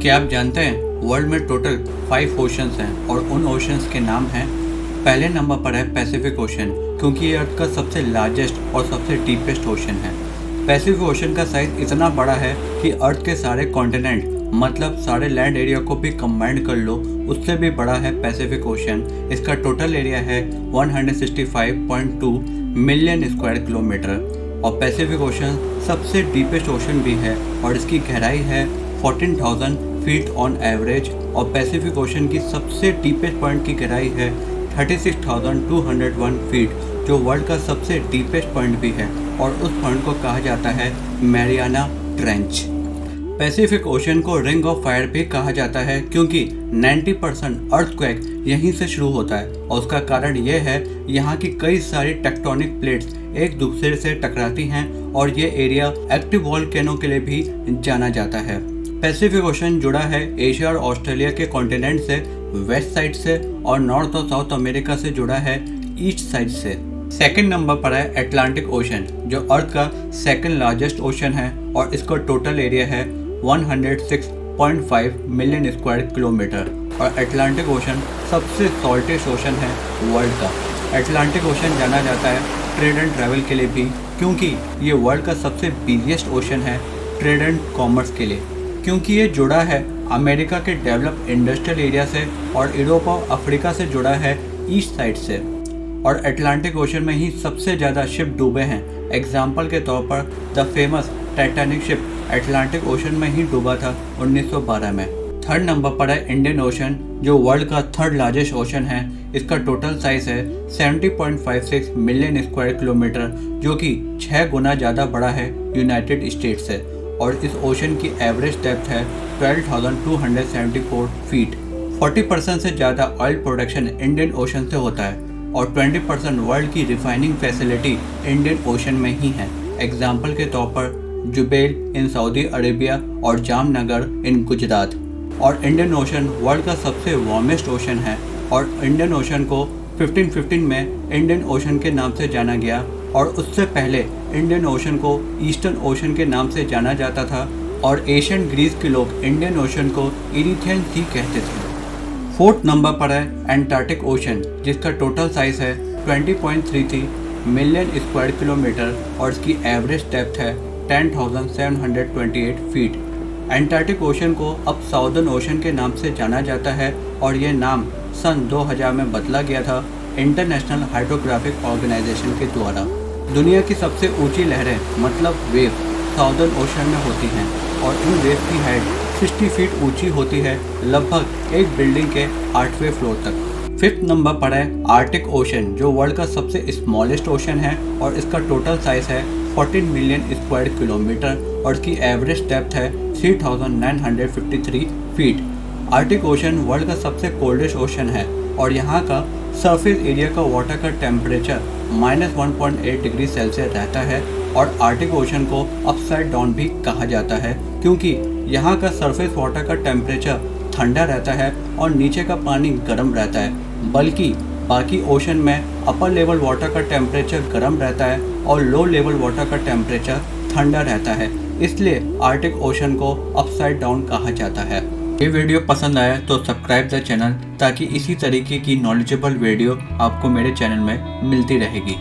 क्या आप जानते हैं वर्ल्ड में टोटल 5 ओशंस हैं और उन ओशंस के नाम हैं। पहले नंबर पर है पैसिफिक ओशन, क्योंकि ये अर्थ का सबसे लार्जेस्ट और सबसे डीपेस्ट ओशन है। पैसिफिक ओशन का साइज इतना बड़ा है कि अर्थ के सारे कॉन्टिनेंट मतलब सारे लैंड एरिया को भी कंबाइंड कर लो उससे भी बड़ा है पैसिफिक ओशन। इसका टोटल एरिया है 165.2 मिलियन स्क्वायर किलोमीटर और पैसिफिक ओशन सबसे डीपेस्ट ओशन भी है और इसकी गहराई है 14,000 फीट ऑन एवरेज और पैसिफिक ओशन की सबसे डीपेस्ट पॉइंट की गहराई है 36,201 फीट, जो वर्ल्ड का सबसे डीपेस्ट पॉइंट भी है और उस पॉइंट को कहा जाता है मैरियाना ट्रेंच। पैसिफिक ओशन को रिंग ऑफ फायर भी कहा जाता है क्योंकि 90% अर्थक्वेक यहीं से शुरू होता है और उसका कारण यह है यहाँ की कई सारी टेक्टोनिक प्लेट्स एक दूसरे से टकराती हैं और ये एरिया एक्टिव वोल्केनो के लिए भी जाना जाता है। पैसिफिक ओशन जुड़ा है एशिया और ऑस्ट्रेलिया के कॉन्टिनेंट से वेस्ट साइड से और नॉर्थ और साउथ अमेरिका से जुड़ा है ईस्ट साइड से। सेकंड नंबर पर है अटलांटिक ओशन, जो अर्थ का सेकंड लार्जेस्ट ओशन है और इसका टोटल एरिया है 106.5 मिलियन स्क्वायर किलोमीटर और अटलांटिक ओशन सबसे सॉल्टेस्ट ओशन है वर्ल्ड का। अटलांटिक ओशन जाना जाता है ट्रेड एंड ट्रैवल के लिए भी, क्योंकि ये वर्ल्ड का सबसे बिजिएस्ट ओशन है ट्रेड एंड कॉमर्स के लिए, क्योंकि ये जुड़ा है अमेरिका के डेवलप इंडस्ट्रियल एरिया से और यूरोप और अफ्रीका से जुड़ा है ईस्ट साइड से। और अटलांटिक ओशन में ही सबसे ज़्यादा शिप डूबे हैं। एग्जाम्पल के तौर पर the famous Titanic ship Atlantic ocean में ही डूबा था 1912 में। थर्ड नंबर पर है इंडियन ओशन, जो वर्ल्ड का थर्ड लार्जेस्ट ओशन है। इसका टोटल साइज है 70.56 मिलियन स्क्वायर किलोमीटर, जो कि 6 गुना ज़्यादा बड़ा है यूनाइटेड स्टेट्स से और इस ओशन की एवरेज डेप्थ है 12,274 फीट। 40% से ज़्यादा ऑयल प्रोडक्शन इंडियन ओशन से होता है और 20% वर्ल्ड की रिफाइनिंग फैसिलिटी इंडियन ओशन में ही है। एग्जाम्पल के तौर पर जुबैल इन सऊदी अरेबिया और जामनगर इन गुजरात। और इंडियन ओशन वर्ल्ड का सबसे वार्मेस्ट ओशन है और इंडियन ओशन को 1515 में इंडियन ओशन के नाम से जाना गया और उससे पहले इंडियन ओशन को ईस्टर्न ओशन के नाम से जाना जाता था और एशियन ग्रीस के लोग इंडियन ओशन को इरिथियन सी कहते थे। फोर्थ नंबर पर है एंटार्क्टिक ओशन, जिसका टोटल साइज है 20.33 मिलियन स्क्वायर किलोमीटर और इसकी एवरेज डेप्थ है 10,728 फीट। एंटार्क्टिक ओशन को अब साउदर्न ओशन के नाम से जाना जाता है और यह नाम सन 2000 में बदला गया था इंटरनेशनल हाइड्रोग्राफिक ऑर्गेनाइजेशन के द्वारा। दुनिया की सबसे ऊंची लहरें मतलब वेव साउदर्न ओशन में होती हैं और इन वेव की हाइट 60 फीट ऊंची होती है, लगभग एक बिल्डिंग के 8वें फ्लोर तक। फिफ्थ नंबर पर है आर्टिक ओशन, जो वर्ल्ड का सबसे स्मॉलेस्ट ओशन है और इसका टोटल साइज है 14 मिलियन स्क्वायर किलोमीटर और इसकी एवरेज डेप्थ है 3,953 फीट। आर्टिक ओशन वर्ल्ड का सबसे कोल्डेस्ट ओशन है और यहाँ का सरफेस एरिया का वाटर का टेम्परेचर -1.8 डिग्री सेल्सियस रहता है और आर्टिक ओशन को अपसाइड डाउन भी कहा जाता है, क्योंकि यहाँ का सरफेस वाटर का टेम्परेचर ठंडा रहता है और नीचे का पानी गर्म रहता है, बल्कि बाकी ओशन में अपर लेवल वाटर का टेम्परेचर गर्म रहता है और लो लेवल वाटर का टेम्परेचर ठंडा रहता है। इसलिए आर्टिक ओशन को अपसाइड डाउन कहा जाता है। ये वीडियो पसंद आया तो सब्सक्राइब द चैनल, ताकि इसी तरीके की नॉलेजेबल वीडियो आपको मेरे चैनल में मिलती रहेगी।